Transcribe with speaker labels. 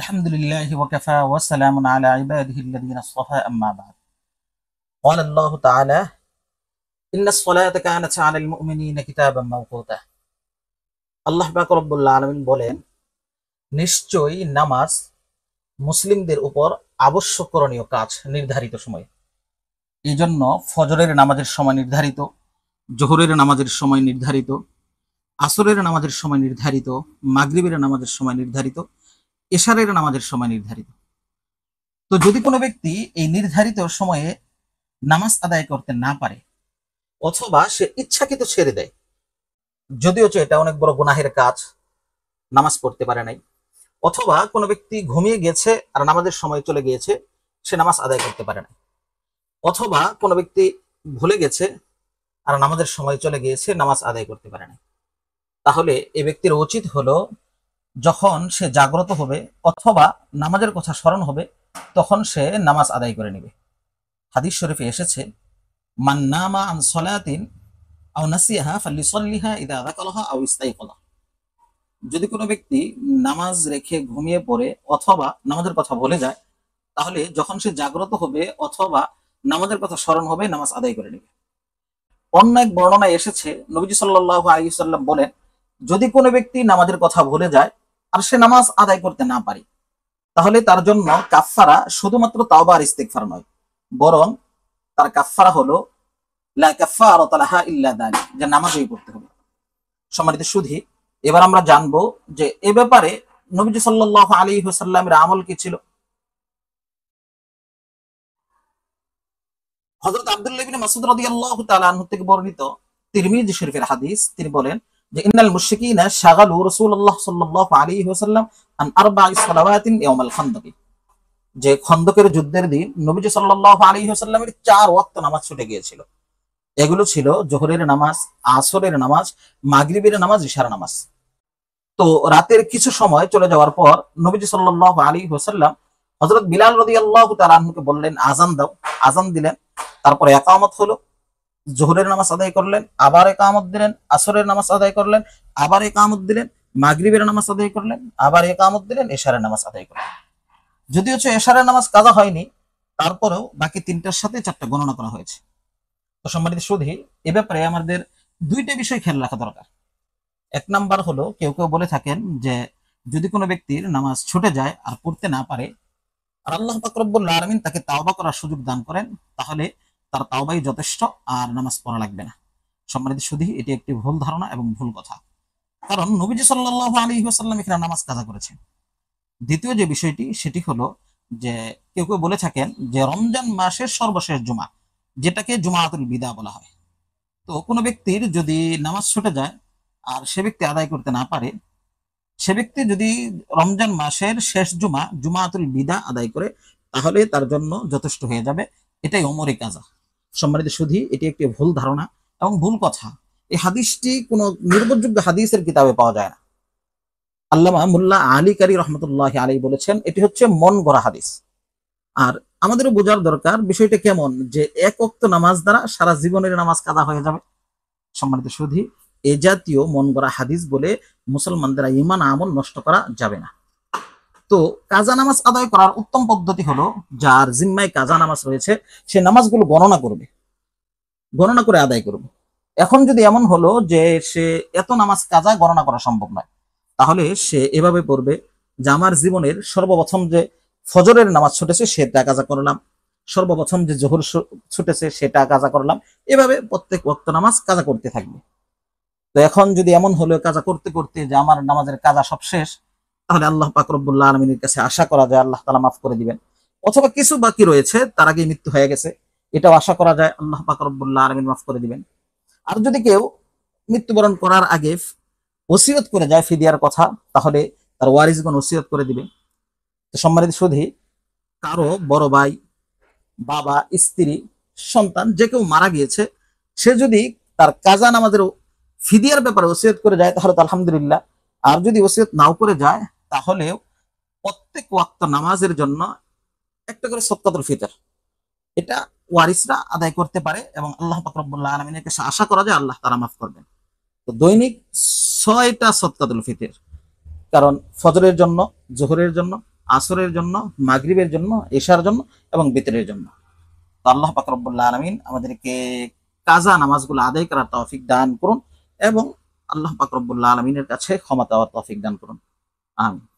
Speaker 1: আলহামদুলিল্লাহি ওয়া কাফা ওয়া সালামুন আলা ইবাদিহিল্লাযীনা ইসতাফা আম্মা বা'দ। قال الله تعالى إن الصلاة كانت على المؤمنين كتابا موقوتا। আল্লাহ পাক রব্বুল আলামিন বলেন, নিশ্চয়ই নামাজ মুসলিমদের উপর আবশ্যক করণীয় কাজ নির্ধারিত সময়ে। এই জন্য ফজরের নামাজের সময় নির্ধারিত, জোহরের নামাজের সময় নির্ধারিত, আসরের নামাজের সময় নির্ধারিত, মাগরিবের নামাজের সময় নির্ধারিত, এশারের নামাজের সময় নির্ধারিত। তো যদি কোনো ব্যক্তি এই নির্ধারিত সময়ে নামাজ আদায় করতে না পারে অথবা সে ইচ্ছাকৃত ছেড়ে দেয়, যদিও এটা অনেক বড় গুনাহের কাজ, নামাজ পড়তে পারে নাই, অথবা কোনো ব্যক্তি ঘুমিয়ে গেছে আর নামাজের সময় চলে গিয়েছে, সে নামাজ আদায় করতে পারে না, অথবা কোনো ব্যক্তি ভুলে গেছে আর নামাজের সময় চলে গিয়েছে, নামাজ আদায় করতে পারে না, তাহলে এই ব্যক্তির উচিত হলো যখন সে জাগ্রত হবে অথবা নামাজের কথা স্মরণ হবে তখন সে নামাজ আদায় করে নেবে। হাদিস শরীফে এসেছে, মান নামা আন সলাতিন আও নাসিয়াহা ফালিসাল্লিহা ইযা যাকারাহা আও ইস্তাইকাযা। যদি কোনো ব্যক্তি নামাজ রেখে ঘুমিয়ে পড়ে অথবা নামাজের কথা ভুলে যায়, তাহলে যখন সে জাগ্রত হবে অথবা নামাজের কথা স্মরণ হবে নামাজ আদায় করে নেবে। অন্য এক বর্ণনায় এসেছে, নবীজি সাল্লাল্লাহু আলাইহি ওয়াসাল্লাম বলেন, যদি কোনো ব্যক্তি নামাজের কথা ভুলে যায় আর সে নামাজ আদায় করতে না পারে, তাহলে তার জন্য কাফফারা শুধুমাত্র তাওবা আর ইস্তিগফার নয়, বরং তার কাফফারা হলো লা কাফফারাতা লাহা ইল্লা যালিক, যে নামাজই পড়তে হবে। সম্মানিত সুধী, এবার আমরা জানবো যে এ ব্যাপারে নবীজি সাল্লাল্লাহু আলাইহি ওয়াসাল্লামের আমল কি ছিল। হযরত আব্দুল্লাহ ইবনে মাসউদ রাদিয়াল্লাহু তাআলা আনহু থেকে বর্ণিত তিরমিজি শরীফের হাদিস, তিনি বলেন যে ইন্নাল মুশরিকিনা শাগালু রাসূলুল্লাহ সাল্লাল্লাহু আলাইহি ওয়াসাল্লাম আন আরবা'i সালাওয়াতিন ইয়াউমাল খান্দক, যে খন্দকের যুদ্ধের দিন নবীজি সাল্লাল্লাহু আলাইহি ওয়াসাল্লামের 4 ওয়াক্ত নামাজ ছুটে গিয়েছিল। এগুলো ছিল জোহরের নামাজ, আসরের নামাজ, মাগরিবের নামাজ, ইশার নামাজ। তো রাতের কিছু সময় চলে যাওয়ার পর নবীজি সাল্লাল্লাহু আলাইহি ওয়াসাল্লাম হযরত বিলাল রাদিয়াল্লাহু তাআলা আনহুকে বললেন, আযান দাও। আযান দিলেন, তারপরে ইকামত হলো, জোহরের নামাজ আদায় করলেন, আবার ইকামত দিলেন, আসরের নামাজ আদায় করলেন, আবার ইকামত দিলেন, মাগরিবের নামাজ আদায় করলেন, আবার ইকামত দিলেন, ইশারের নামাজ আদায় করলেন। যদিও এশারের নামাজ কাজা হয়নি, তারপরেও বাকি তিনটার সাথে 4টা গণনা করা হয়েছে। তো সম্মানিত সুধী, এ ব্যাপারে আমাদের দুইটা বিষয় খেয়াল রাখা দরকার। এক নাম্বার হলো, কেউ কেউ বলে থাকেন যে যদি কোনো ব্যক্তির নামাজ ছুটে যায় আর পড়তে না পারে আর আল্লাহ পাক রব্বুল আলামিন তাকে তাওবা করার সুযোগ দান করেন, তাহলে তার তাওবাই যথেষ্ট আর নামাজ পড়া লাগবে না। সম্মানিত সুধী, এটি একটি ভুল ধারণা এবং ভুল কথা, কারণ নবীজি সাল্লাল্লাহু আলাইহি ওয়াসাল্লাম এখানে নামাজ কাজা করেছেন। দ্বিতীয় যে বিষয়টি সেটি হলো যে কেউ কেউ বলে থাকেন যে রমজান মাসের সর্বশেষ জুমা, যেটাকে জুমাতুল বিদা বলা হয়। তো কোনো ব্যক্তির যদি নামাজ ছুটে যায় আর সে ব্যক্তি আদায় করতে না পারে, সে ব্যক্তি যদি রমজান মাসের শেষ জুমা জুমাতুল বিদা আদায় করে, তাহলে তার জন্য যথেষ্ট হয়ে যাবে। এটাই ওমরে কাজা। সম্মানিত সুধী, এটি একটি ভুল ধারণা এবং ভুল কথা। এই হাদিসটি কোনো নির্ভরযোগ্য হাদিসের কিতাবে পাওয়া যায় না। আল্লামা মুল্লা আলী কারি রহমতুল্লাহ আলাইহি বলেছেন, এটি হচ্ছে মন গড়া হাদিস। আর আমাদেরও বোঝার দরকার বিষয়টা কেমন, যে এক ওয়াক্ত নামাজ দ্বারা সারা জীবনের নামাজ কাজা হয়ে যাবে। সম্মানিত সুধী, এ জাতীয় মন গড়া হাদিস বলে মুসলমানদের ঈমান আমল নষ্ট করা যাবে না। তো কাজা নামাজ আদায় করার উত্তম পদ্ধতি হলো, যার জিম্মায় কাজা নামাজ রয়েছে সে নামাজগুলো গণনা করবে, গণনা করে আদায় করবে। এখন যদি এমন হলো যে সে এত নামাজ কাজা গণনা করা সম্ভব নয়, তাহলে সে এভাবে পড়বে যে আমার জীবনের সর্বপ্রথম যে ফজরের নামাজ ছুটেছে সেটা কাজা করলাম, সর্বপ্রথম যে জোহর ছুটেছে সেটা কাজা করলাম, এভাবে প্রত্যেক ওয়াক্ত নামাজ কাজা করতে থাকবে। তো এখন যদি এমন হলো কাজা করতে করতে যে আমার নামাজের কাজা সব শেষ, তাহলে আল্লাহ পাক রব্বুল আলামিনের কাছে আশা করা যায় আল্লাহ তাআলা মাফ করে দিবেন। অথবা কিছু বাকি রয়েছে, তার আগে মৃত্যু হয়ে গেছে, এটাও আশা করা যায় আল্লাহ পাক রব্বুল আলামিন মাফ করে দিবেন। আর যদি কেউ মৃত্যুবরণ করার আগে ওসিয়ত করে যায় ফিদিয়ার কথা, তাহলে তার ওয়ারিসগণ ওসিয়ত করে দিবে। তো সম্মানিত সুধী, কারো বড় ভাই, বাবা, স্ত্রী, সন্তান যে কেউ মারা গিয়েছে, সে যদি তার কাজা নামাজের ফিদিয়ার ব্যাপারে ওসিয়ত করে যায় তাহলে তো আলহামদুলিল্লাহ। আর যদি ওসিয়ত নাও করে যায়, তাহলে প্রত্যেক ওয়াক্ত নামাজের জন্য একটা করে সদকাতুল ফিতর এটা ওয়ারিসরা আদায় করতে পারে এবং আল্লাহ পাক রব্বুল আলামিনের কাছে আশা করা যায় আল্লাহ তাআলা মাফ করবেন। তো দৈনিক 6টা সদকাতুল ফিতর, কারণ ফজরের জন্য, জোহরের জন্য, আসরের জন্য, মাগরিবের জন্য, এশার জন্য এবং বিতরের জন্য। তো আল্লাহ পাক রব্বুল আলামিন আমাদেরকে কাজা নামাজগুলো আদায় করার তৌফিক দান করুন এবং আল্লাহ পাক রব্বুল আলামিনের কাছে ক্ষমা চাওয়ার তৌফিক দান করুন। আমিন।